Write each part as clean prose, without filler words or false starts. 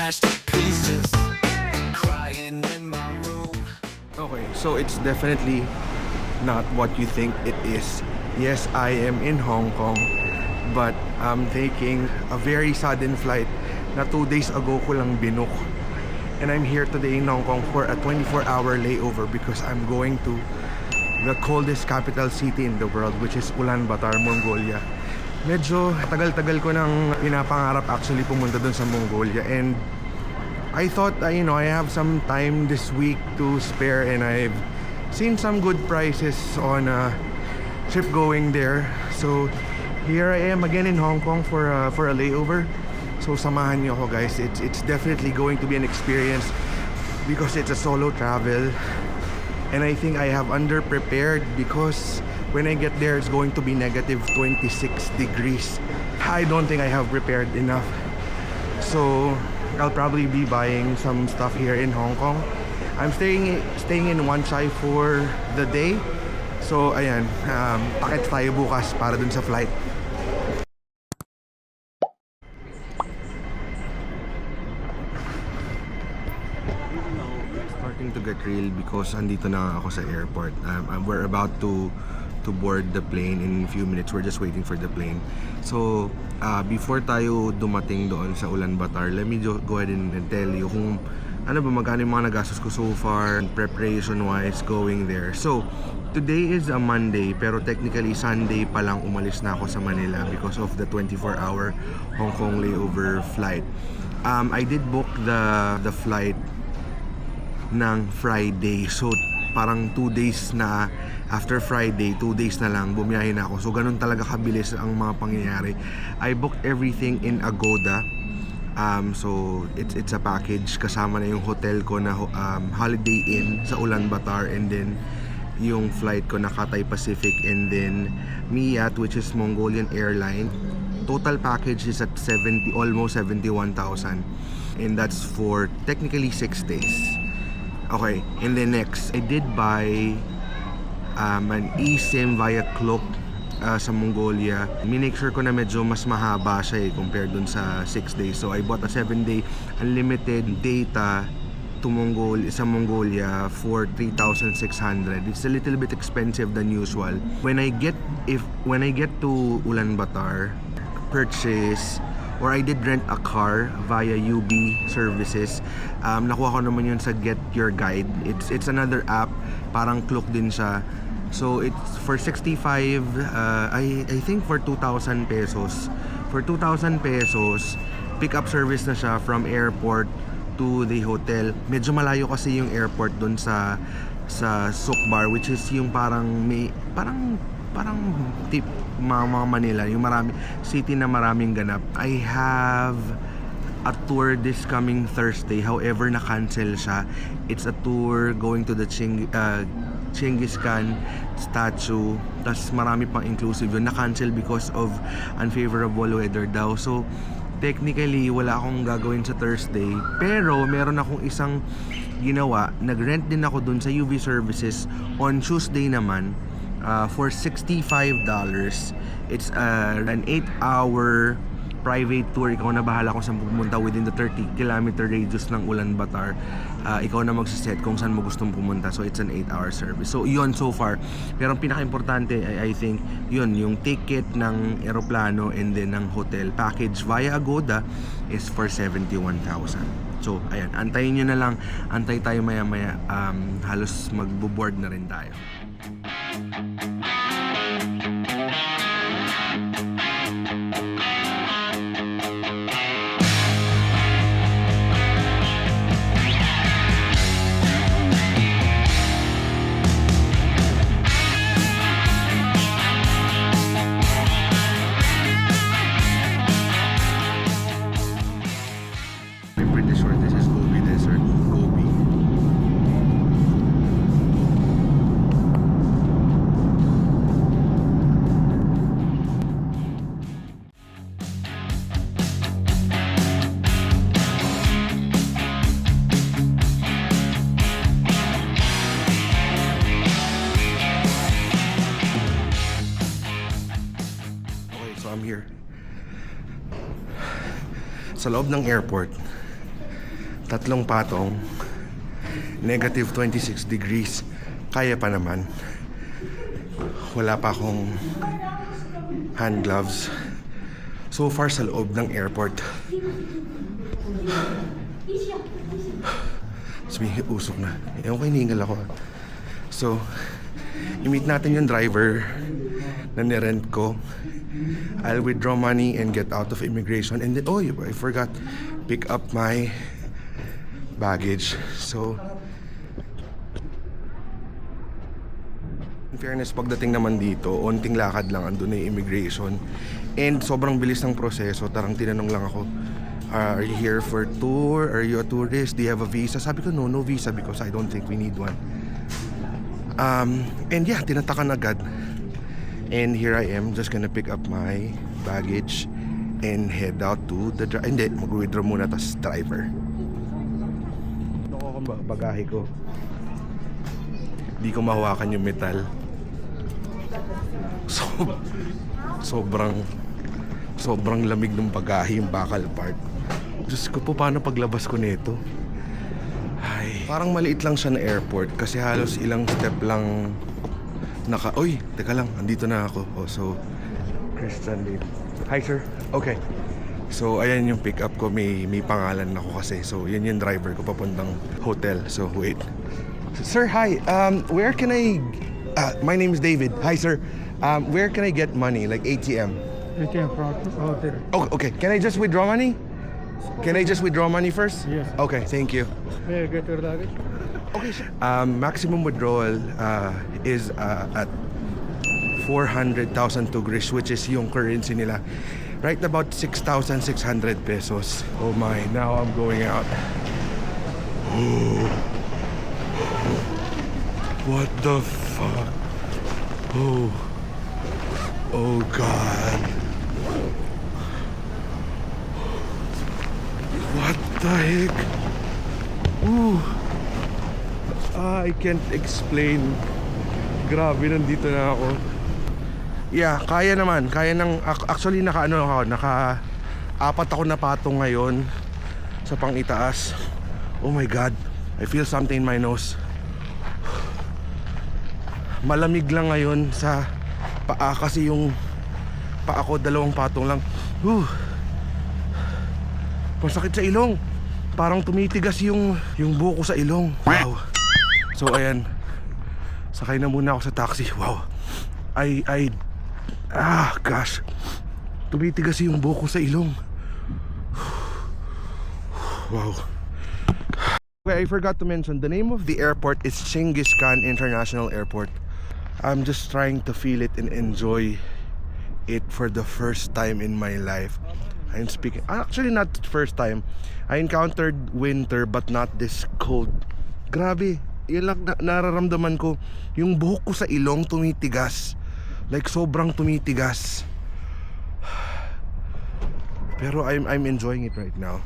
smashed to pieces, crying in my room. Okay, so it's definitely not what you think it is. Yes, I am in Hong Kong, but I'm taking a very sudden flight na 2 days ago ko lang binook. And I'm here today in Hong Kong for a 24-hour layover because I'm going to the coldest capital city in the world, which is Ulaanbaatar, Mongolia. Medyo tagal-tagal ko nang pinapangarap actually pumunta dun sa Mongolia, and I thought I have some time this week to spare, and I've seen some good prices on a trip going there. So here I am again in Hong Kong for a layover. So samahan niyo ako, guys. It's definitely going to be an experience because it's a solo travel, and I think I have underprepared because when I get there it's going to be negative 26 degrees. I don't think I have prepared enough. So I'll probably be buying some stuff here in Hong Kong. I'm staying in Wan Chai for the day. So ayan, packet tayo bukas para dun sa flight. Starting to get real because andito na ako sa airport. We're about to board the plane in a few minutes. We're just waiting for the plane. So before tayo dumating doon sa Ulaanbaatar, let me go ahead and tell you kung ano ba magkano yung mga nagastos ko so far preparation wise going there. So today is a Monday, pero technically Sunday pa lang umalis na ako sa Manila because of the 24-hour Hong Kong layover flight. I did book the flight ng Friday, so parang 2 days na after Friday, 2 days na lang bumiyahe na ako. So ganun talaga kabilis ang mga pangyayari. I booked everything in Agoda. So it's a package, kasama na yung hotel ko na Holiday Inn sa Ulaanbaatar, and then yung flight ko na Cathay Pacific, and then Miat, which is Mongolian airline. Total package is at almost 71,000, and that's for technically 6 days. Okay, and then next, I did buy an eSIM via Klook sa Mongolia. Minake sure ko na medyo mas mahaba siya compared dun sa 6 days. So I bought a 7-day unlimited data to sa Mongolia for 3,600. It's a little bit expensive than usual. When I get to Ulaanbaatar, purchase, or I did rent a car via UB services. Nakuha ko naman yun sa Get Your Guide. It's another app, parang Klook din siya. So it's for 65, I think for 2,000 pesos. For 2,000 pesos, pick up service na siya from airport to the hotel. Medyo malayo kasi yung airport doon sa Sukbar, which is yung parang tip mga Manila, yung city na maraming ganap. I have a tour this coming Thursday, however na-cancel siya. It's a tour going to the Genghis Khan statue, tas marami pang inclusive yun. Na-cancel because of unfavorable weather daw. So technically wala akong gagawin sa Thursday, pero meron akong isang ginawa. Nag-rent din ako dun sa UV services on Tuesday naman. For $65. It's an 8-hour private tour. Ikaw na bahala kung saan pumunta within the 30-kilometer radius ng Ulaanbaatar. Ikaw na magsiset kung saan mo gustong pumunta. So it's an 8-hour service. So yun so far. Pero ang pinaka-importante I think yun, yung ticket ng eroplano and then ng hotel package via Agoda is for 71,000. So ayan, antayin nyo na lang. Antay tayo maya-maya. Halos magbo-board na rin tayo. I'm pretty sure this is Gobi Desert. Gobi. So I'm here sa loob ng airport. 3 patong, negative 26 degrees. Kaya pa naman. Wala pa akong hand gloves. So far sa loob ng airport. Sabi, usok na. Ewan ko, hiningal ako. So, i-meet natin yung driver na nirent ko. I'll withdraw money and get out of immigration. And then, oh, I forgot, pick up my baggage. So, in fairness, pagdating naman dito, onting lakad lang, andun na yung immigration. And sobrang bilis ng proseso. Tarang tinanong lang ako, are you here for tour? Are you a tourist? Do you have a visa? Sabi ko, no visa because I don't think we need one. And yeah, tinatakan agad. And here I am, just gonna pick up my baggage and head out to the hindi, mag-withdraw muna tas driver. Nako kung bagahe ko. Di ko mahawakan yung metal. So, sobrang lamig ng bagahe, yung bakal part. Diyos ko po, paano paglabas ko nito? Ay, parang maliit lang siya na airport kasi halos ilang step lang Uy, teka lang, andito na ako. Oh, so, Christian Lee. Hi, sir. Okay. So, ayan yung pick up ko. May pangalan ako kasi. So, yan yung driver ko papuntang hotel. So, wait. Sir, hi. Where can I... my name is David. Hi, sir. Where can I get money? Like ATM? ATM from hotel. Oh, okay. Can I just withdraw money? Can I just withdraw money first? Yes. Okay, thank you. May I get your luggage? Okay, sir. Maximum withdrawal is at 400,000 Tugrish, which is yung currency nila. Right about 6,600 pesos. Oh my, now I'm going out. Oh. What the fuck? Oh. Oh God. What the heck? Ooh. I can't explain. Grabe, nandito na ako. Yeah, kaya naman. Kaya nang actually naka-apat ako na patong ngayon sa pang-itaas. Oh my God. I feel something in my nose. Malamig lang ngayon sa paa kasi yung paa ko 2 patong lang. Masakit sa ilong. Parang tumitigas yung buhok ko sa ilong. Wow. So ayan, sakay na muna ako sa taxi. Wow. Gosh. Tumitigas yung buhok ko sa ilong. Wow. Okay, I forgot to mention, the name of the airport is Genghis Khan International Airport. I'm just trying to feel it and enjoy it for the first time in my life. I'm speaking, actually not first time. I encountered winter but not this cold. Grabe. Yun lang nararamdaman ko. Yung buhok ko sa ilong tumitigas. Like sobrang tumitigas. Pero I'm enjoying it right now.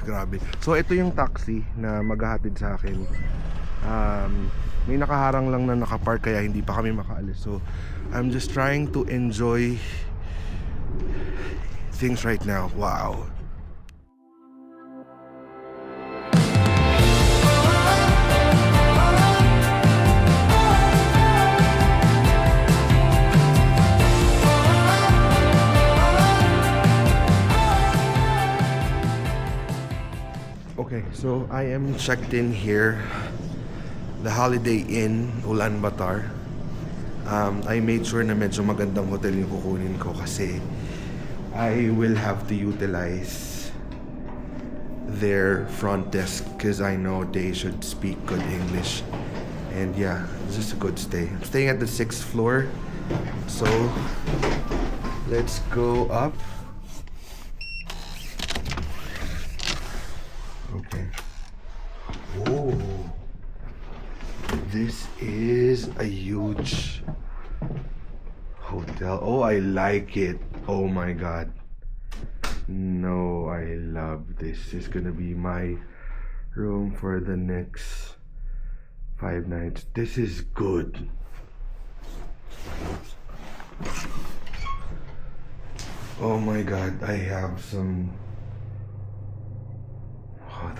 Grabe. So ito yung taxi na maghahatid sa akin. May nakaharang lang na nakapark kaya hindi pa kami makaalis. So I'm just trying to enjoy things right now. Wow. Okay, so I am checked in here, the Holiday Inn, Ulaanbaatar. I made sure na medyo magandang hotel yung kukunin ko kasi I will have to utilize their front desk because I know they should speak good English. And yeah, it's just a good stay. I'm staying at the 6th floor, so let's go up. Okay. Oh, this is a huge hotel. Oh, I like it. Oh my God. No, I love this. It's gonna be my room for the next 5 nights. This is good. Oh my God, I have some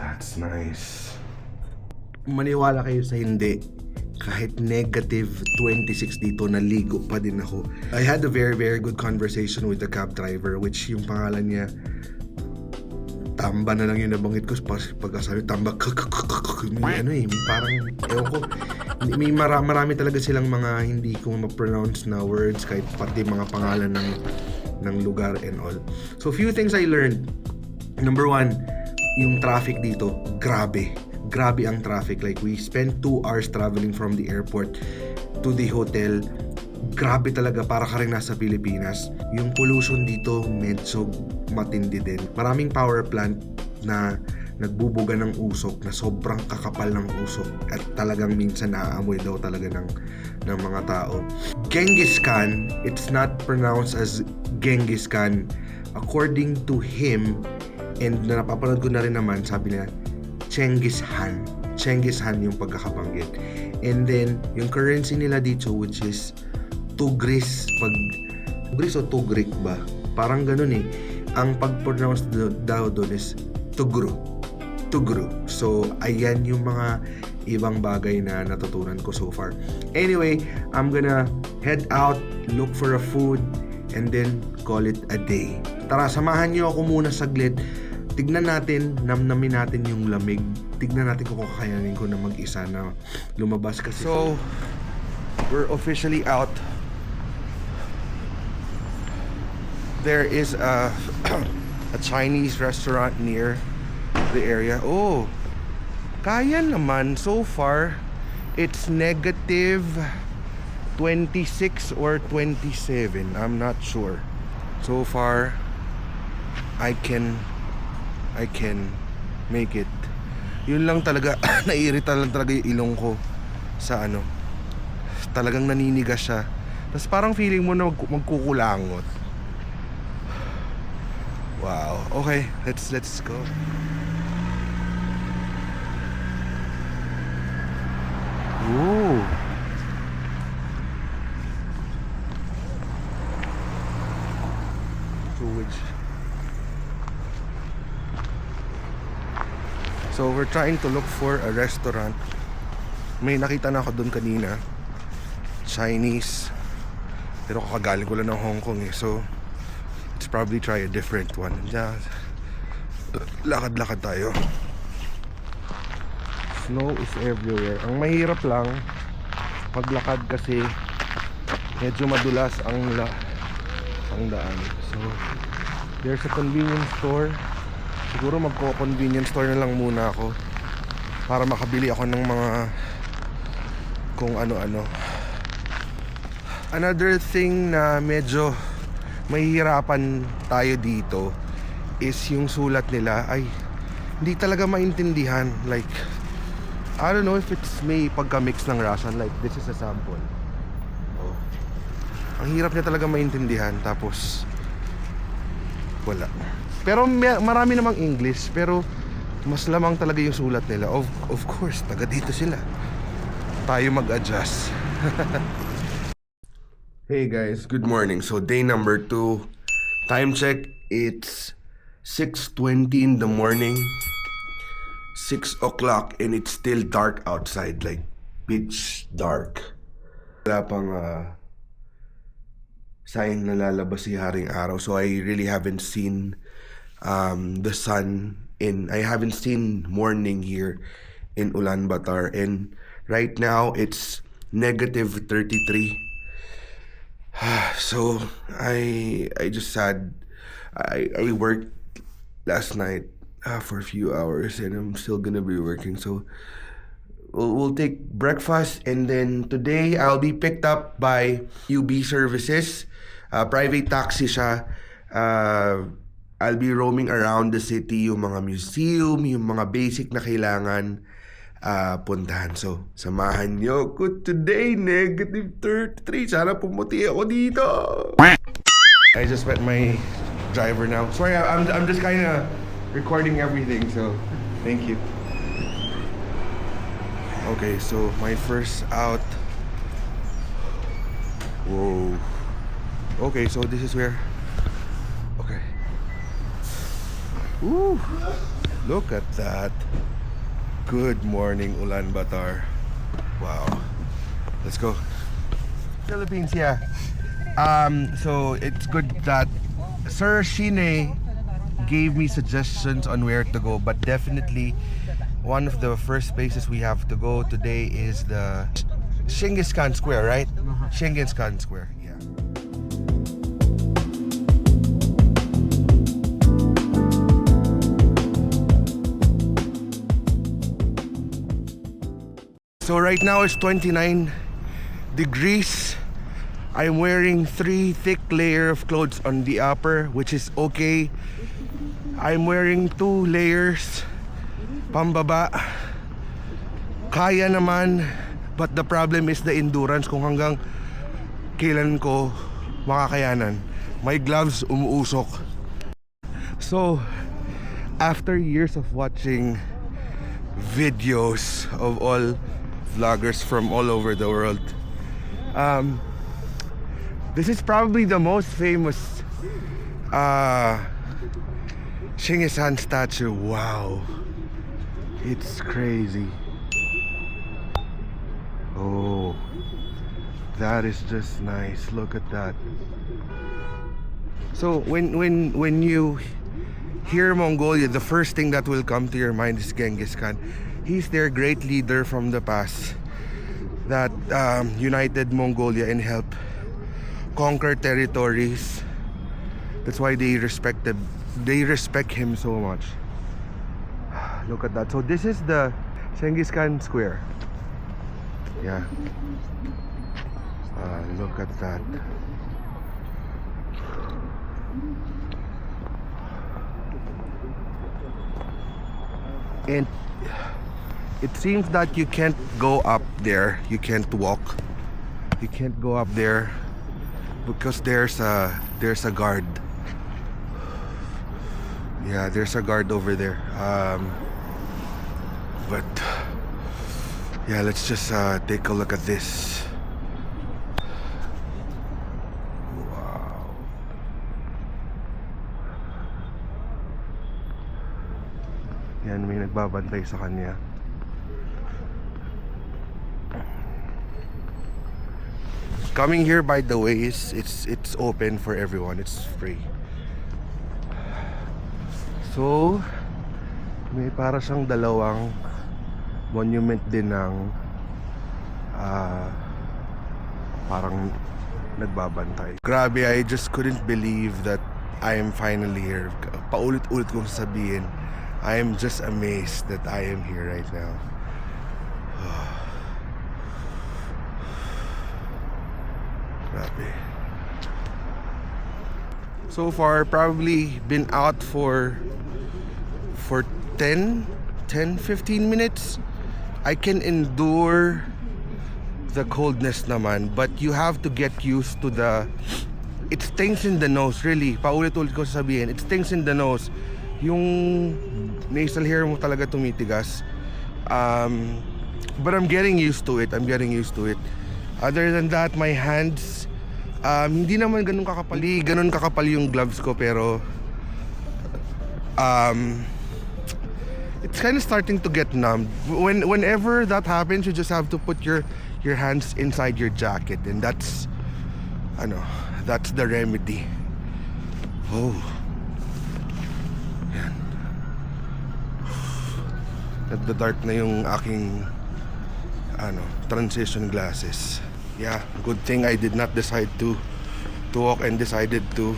That's nice. Maniwala kayo sa hindi, kahit negative 26 dito, naligo pa din ako. I had a very very good conversation with the cab driver, which yung pangalan niya Tamba na lang yung nabanggit ko. Pagkasabi Tamba, may may parang ewan ko, may marami talaga silang mga hindi ko ma-pronounce na words, kahit pati mga pangalan ng lugar and all. So few things I learned. Number one, yung traffic dito, grabe ang traffic. Like we spent 2 hours traveling from the airport to the hotel. Grabe talaga, para ka rin nasa Pilipinas. Yung pollution dito medyo matindi din. Maraming power plant na nagbubuga ng usok, na sobrang kakapal ng usok, at talagang minsan naaamoy daw talaga ng mga tao. Genghis Khan, it's not pronounced as Genghis Khan. According to him, and na napapanood ko na rin naman, sabi niya Chenghis Han. Chenghis Han yung pagkakabanggit. And then yung currency nila dito, which is Tugris, Tugris o Tugrik ba? Parang ganun eh. Ang pag-pronounce daw doon is Tugru. So ayan yung mga ibang bagay na natutunan ko so far. Anyway, I'm gonna head out, look for a food, and then call it a day. Tara, samahan niyo ako muna saglit. Tignan natin, namnamin natin yung lamig. Tignan natin kung kakayanin ko na mag-isa na lumabas kasi. So, we're officially out. There is a Chinese restaurant near the area. Oh, kaya naman. So far, it's negative 26 or 27. I'm not sure. So far, I can make it. Yun lang talaga, naiirita lang talaga yung ilong ko sa ano. Talagang naninigas siya. Tapos parang feeling mo na magkukulangot. Wow. Okay, let's go. Ooh. So we're trying to look for a restaurant. May nakita na ako doon kanina, Chinese, pero kakagaling ko lang ng Hong Kong eh. So let's probably try a different one. Yeah. Lakad-lakad tayo. Snow is everywhere. Ang mahirap lang paglakad kasi medyo madulas ang daan. So there's a convenience store. Siguro magko-convenience store na lang muna ako para makabili ako ng mga kung ano-ano. Another thing na medyo mahihirapan tayo dito is yung sulat nila ay hindi talaga maintindihan. Like, I don't know if it's may pagka-mix ng Russian. Like, this is a sample. Oh. Ang hirap niya talaga maintindihan. Tapos wala. Pero marami namang English, pero mas lamang talaga yung sulat nila. Of course, taga dito sila. Tayo mag-adjust. Hey guys, good morning. So day number 2. Time check, it's 6:20 in the morning. 6 o'clock and it's still dark outside, like pitch dark. Wala pang sign na lalabas si Haring Araw. So I really haven't seen the sun I haven't seen morning here in Ulaanbaatar, and right now it's negative 33. So I just sad. I worked last night for a few hours and I'm still gonna be working, so we'll take breakfast, and then today I'll be picked up by UB Services, private taxi siya. I'll be roaming around the city, yung mga museum, yung mga basic na kailangan puntahan. So, samahan nyo ko today, negative 33. Sana pumuti ako dito. I just met my driver now. Sorry, I'm just kind of recording everything, so thank you. Okay, so my first out. Whoa. Okay, so this is where. Okay. Woo. Look at that. Good morning, Ulaanbaatar. Wow. Let's go. Philippines, yeah. So it's good that Sir Shine gave me suggestions on where to go, but definitely one of the first places we have to go today is the Genghis Khan Square, right? Genghis Khan Square, yeah. So right now it's 29 degrees. I'm wearing 3 thick layer of clothes on the upper, which is okay. I'm wearing 2 layers pambaba. Kaya naman, but the problem is the endurance, kung hanggang kailan ko makakayanan. My gloves umuusok. So after years of watching videos of all vloggers from all over the world, this is probably the most famous Genghis Khan statue. Wow, it's crazy. Oh, that is just nice. Look at that. So when you hear Mongolia, the first thing that will come to your mind is Genghis Khan. He's their great leader from the past that united Mongolia and helped conquer territories. That's why they respect him so much. Look at that. So this is the Genghis Khan Square. Yeah. Look at that. And it seems that you can't go up there. You can't walk. You can't go up there because there's a guard. Yeah, there's a guard over there. But yeah, let's just take a look at this. Wow. Yan, may nagbabantay sa kanya. Coming here, by the way, it's open for everyone. It's free. So may para siyang dalawang monument din ng parang nagbabantay. Grabe, I just couldn't believe that I am finally here. Paulit-ulit kong sabihin, I am just amazed that I am here right now. Grabe. So far, probably been out for 10, 15 minutes. I can endure the coldness naman, but you have to get used to it stings in the nose, really. Paulit-ulit ko sabihin, it stings in the nose. Yung nasal hair mo talaga tumitigas. But I'm getting used to it. Other than that, my hands, hindi naman ganun kakapal. Hindi ganun kakapal yung gloves ko, pero it's kind of starting to get numb. Whenever that happens, you just have to put your hands inside your jacket, and that's the remedy. Oh. Yan. Nagda-dark na yung aking transition glasses. Yeah, good thing I did not decide to walk and decided to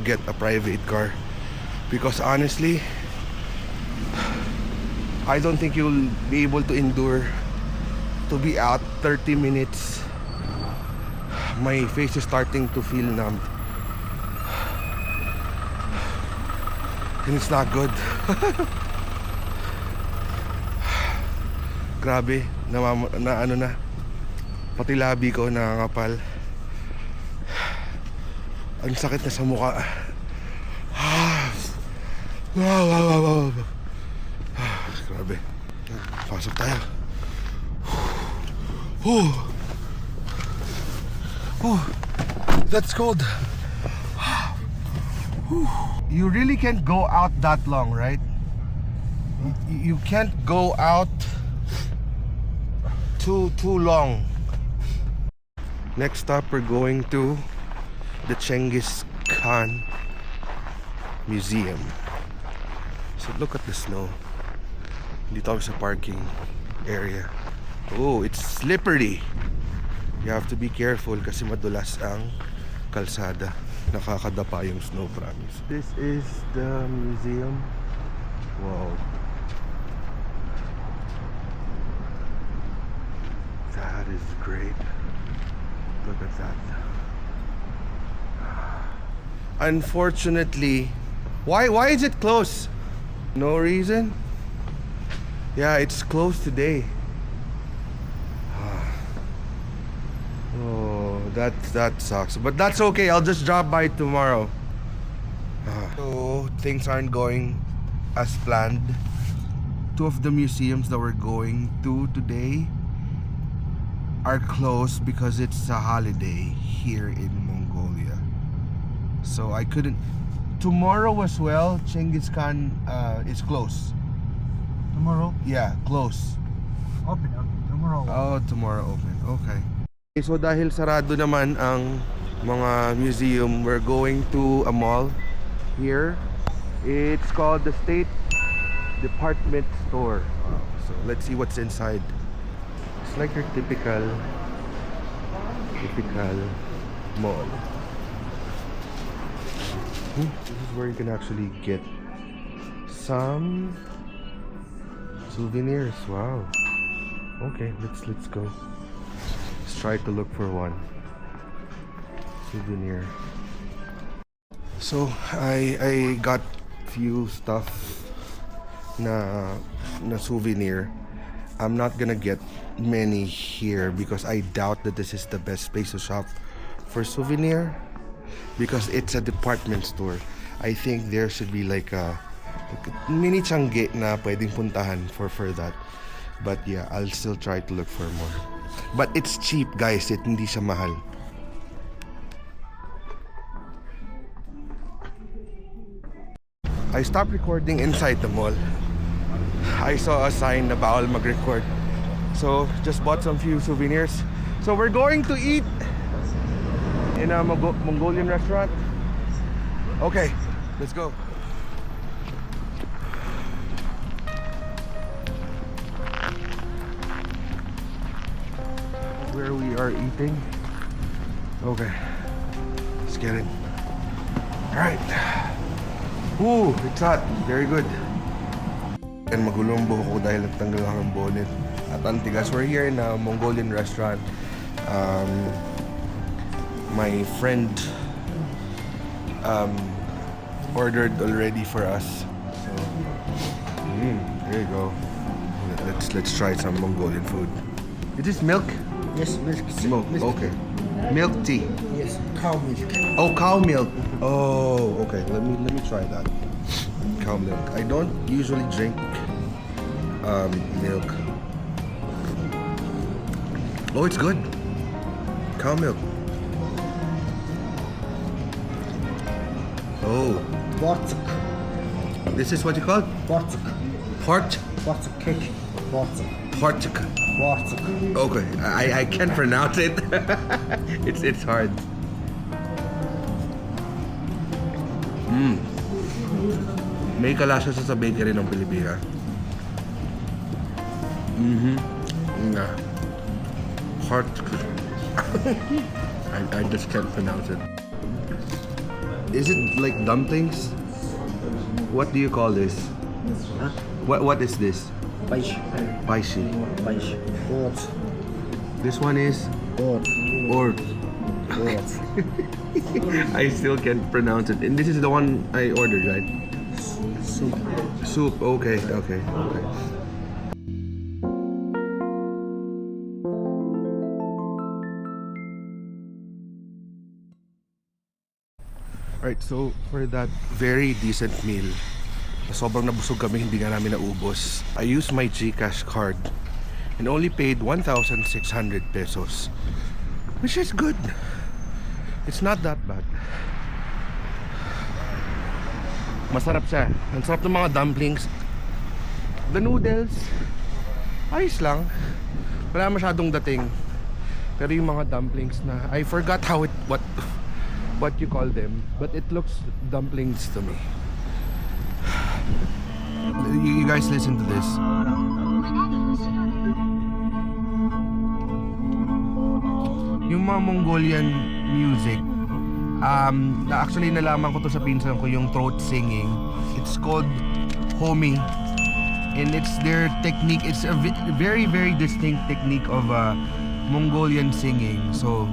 get a private car, because honestly, I don't think you'll be able to endure to be out 30 minutes. My face is starting to feel numb, and it's not good. Grabe, pati labi ko nakakapal. Ang sakit na sa mukha. Grabe. Pasok tayo. That's cold. You really can't go out that long, right? You can't go out too long. Next stop, we're going to the Genghis Khan Museum. So look at the snow. Dito kami sa parking area. Oh, it's slippery. You have to be careful kasi madulas ang kalsada. Nakakadapa yung snow, promise. This is the museum. Wow. That is great. Look at that. Unfortunately, why is it closed? No reason? Yeah, it's closed today. Oh, that sucks. But that's okay. I'll just drop by tomorrow. So things aren't going as planned. Two of the museums that we're going to today are closed because it's a holiday here in Mongolia. So I couldn't. Tomorrow as well, Genghis Khan is closed. Tomorrow, Yeah, close. open. Tomorrow. Oh, tomorrow open. Okay. So dahil sarado naman ang mga museum, we're going to a mall here. It's called the State Department Store. So let's see what's inside. It's like your typical mall. This is where you can actually get some souvenirs. Wow. Okay, let's go. Let's try to look for one souvenir. So I got few stuff na souvenir. I'm not gonna get many here because I doubt that this is the best place to shop for souvenir because it's a department store. I think there should be like a mini Changi na pwedeng puntahan for that. But yeah, I'll still try to look for more. But it's cheap, guys. Hindi siya mahal. I stopped recording inside the mall. I saw a sign na bawal mag-record. So, just bought some few souvenirs. So, we're going to eat in a Mongolian restaurant. Okay, let's go. Where we are eating. Okay, let's get in. Alright. Ooh, it's hot. Very good. And magulong buho ko dahil nagtanggal ako ng bonnet. At antigas, we're here in a Mongolian restaurant. My friend ordered already for us. So, there you go. Let's try some Mongolian food. Is this milk? Yes, milk. Milk. Okay. Milk tea. Yes, cow milk. Oh, cow milk. Oh, okay. Let me try that. Cow milk. I don't usually drink milk. Oh, it's good. Cow milk. Oh, Bartık. this is what you call Bartık. Port. Bartık cake. Bartık. Portic. Bartık. Okay, I can't pronounce it. It's hard. May kalasa sa bakery ng Pilipinas. Nah. Heart. I just can't pronounce it. Is it like dumplings? What do you call this? Huh? What is this? Paish. Paishi. Paish. Ot. This one is Ot. Ord. Ot. I still can't pronounce it. And this is the one I ordered, right? Soup. Soup. Okay. Alright, so for that very decent meal, sobrang nabusog kami, hindi nga namin naubos. I used my GCash card and only paid 1,600 pesos, which is good. It's not that bad. Masarap siya. Ang sarap ng mga dumplings. The noodles, ayos lang. Wala masyadong dating. Pero yung mga dumplings na, I forgot what you call them, but it looks dumplings to me. You guys listen to this. Yung mga Mongolian music, actually nalaman ko to sa pinsan ko, yung throat singing. It's called homing. And it's their technique. It's a very, very distinct technique of Mongolian singing. So,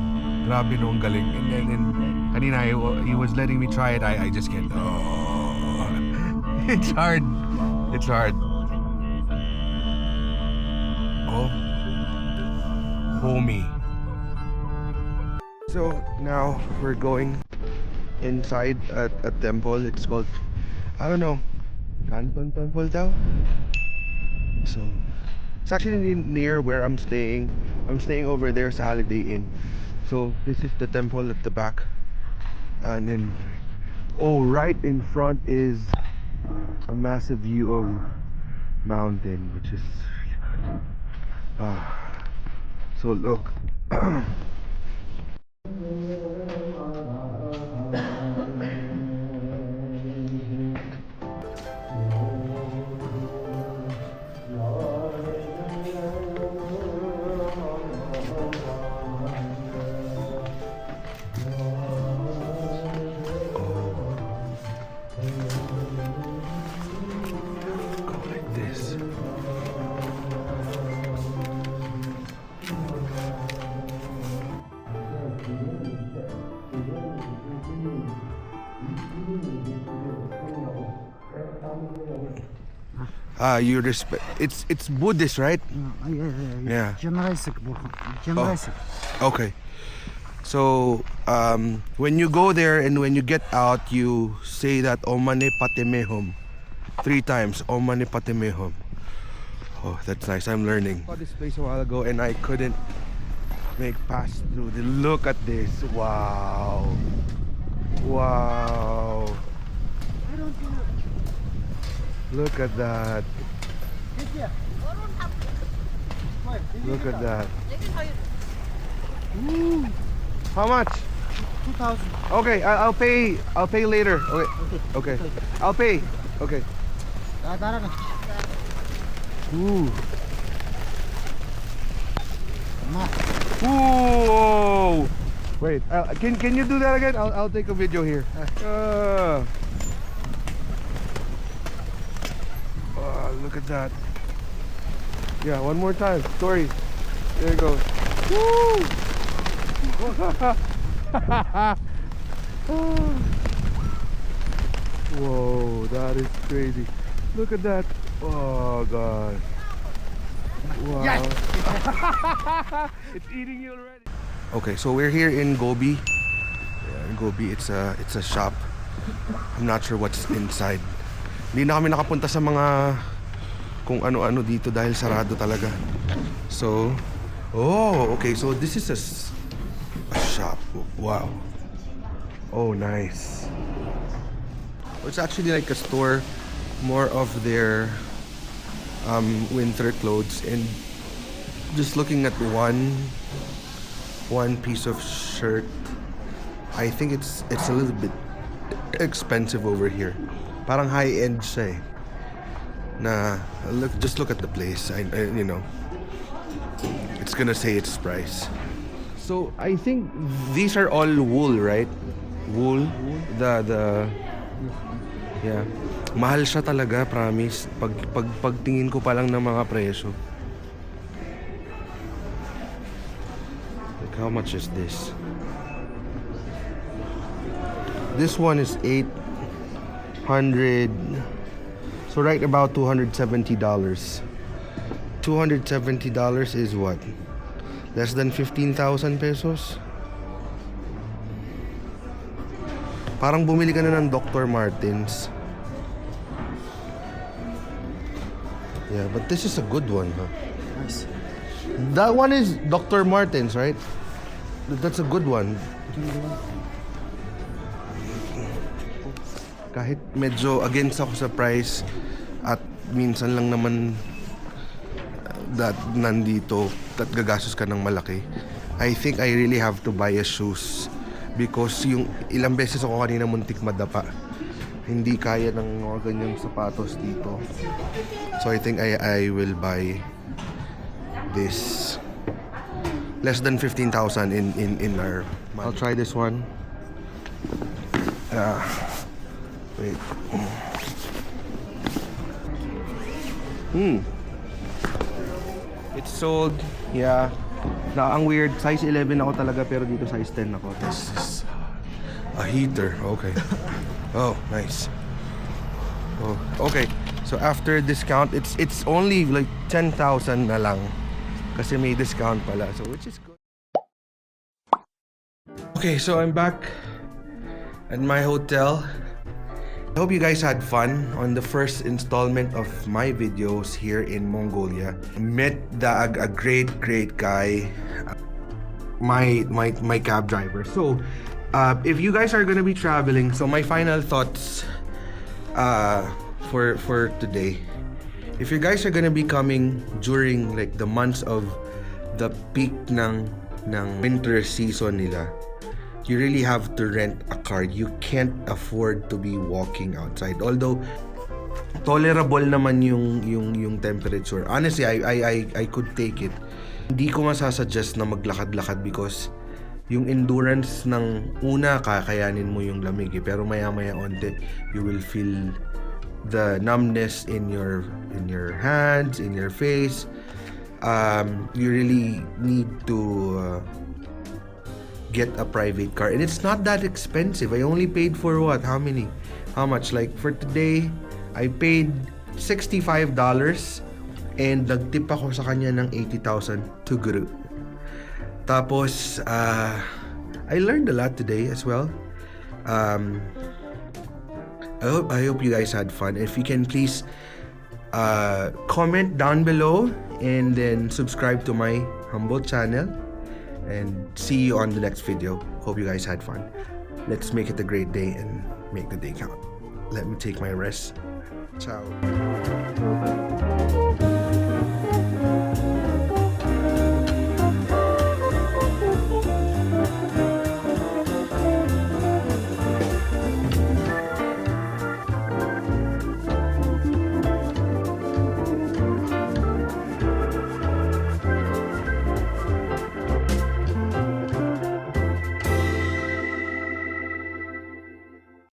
grabe no, ang galing. And then, kanina, he was letting me try it. I just can't. Oh, it's hard. It's hard. Oh, homie. So now we're going inside at a temple. It's called, I don't know, Canton Temple daw. So it's actually near where I'm staying. I'm staying over there sa Holiday Inn. So this is the temple at the back. And then, oh, right in front is a massive view of mountain, which is so look. Go like this. You respect. It's Buddhist, right? Yeah. Generalistic bu. Generalistic. Okay. So when you go there and when you get out, you say that Om Mani Padme Hum 3 times. Om Mani Padme Hum. Oh, that's nice. I'm learning. I saw this place a while ago and I couldn't make pass through. Look at this. Wow. Wow. Look at that. Look at that. Woo. How much? 2,000. Okay, I'll pay. I'll pay later. Okay. Okay. I'll pay. Okay. Tara na. Ooh. Ma. Whoa. Wait. Can you do that again? I'll take a video here. Look at that. Yeah, one more time. Sorry. There you go. Woo! Whoa, that is crazy. Look at that. Oh god. Wow. Yes! It's eating you already. Okay, so we're here in Gobi. Yeah, in Gobi, it's a shop. I'm not sure what's inside. Hindi na kami nakapunta sa mga kung ano-ano dito dahil sarado talaga. So, oh, okay. So this is a shop. Wow. Oh, nice. It's actually like a store, more of their winter clothes. And just looking at one piece of shirt, I think it's a little bit expensive over here. Parang high-end siya eh. Na just look at the place. I you know, it's gonna say its price. So I think these are all wool, right? Wool. The yeah. Mahal siya talaga, promise. Pagtingin ko pa lang ng mga presyo. Like how much is this? This one is 800. So right about $270. $270 is what? Less than 15,000 pesos? Parang bumili ka na ng Dr. Martens. Yeah, but this is a good one, huh? Nice. That one is Dr. Martens, right? That's a good one. kahit medyo against ako sa price at minsan lang naman that nandito at gagastos ka ng malaki, I think I really have to buy a shoes because yung ilang beses ako kanina muntik madapa, hindi kaya ng mga ganyang sapatos dito. So I think I will buy this. Less than 15,000 in our money. I'll try this one. Wait. It's sold. Yeah. Ang weird. Size 11 ako talaga pero dito size 10 ako. This is a heater. Okay. Oh, nice. Oh, okay. So after discount, it's only like 10,000 na lang. Kasi may discount pala. So which is good. Okay, so I'm back at my hotel. I hope you guys had fun on the first installment of my videos here in Mongolia. Met a great guy, my cab driver. So if you guys are gonna be traveling, so my final thoughts for today. If you guys are gonna be coming during like the months of the peak ng winter season nila, you really have to rent a car. You can't afford to be walking outside. Although tolerable naman yung temperature. Honestly, I could take it. Hindi ko masasuggest na maglakad-lakad because yung endurance ng una kakayanin mo yung lamig pero maya-maya onte you will feel the numbness in your hands, in your face. You really need to get a private car, and it's not that expensive. I only paid for what? How much? Like for today, I paid $65 and nagtip ako sa kanya ng 80,000 to Guru. Tapos I learned a lot today as well. I hope you guys had fun. If you can please comment down below and then subscribe to my humble channel, and see you on the next video. Hope you guys had fun. Let's make it a great day and make the day count. Let me take my rest. Ciao.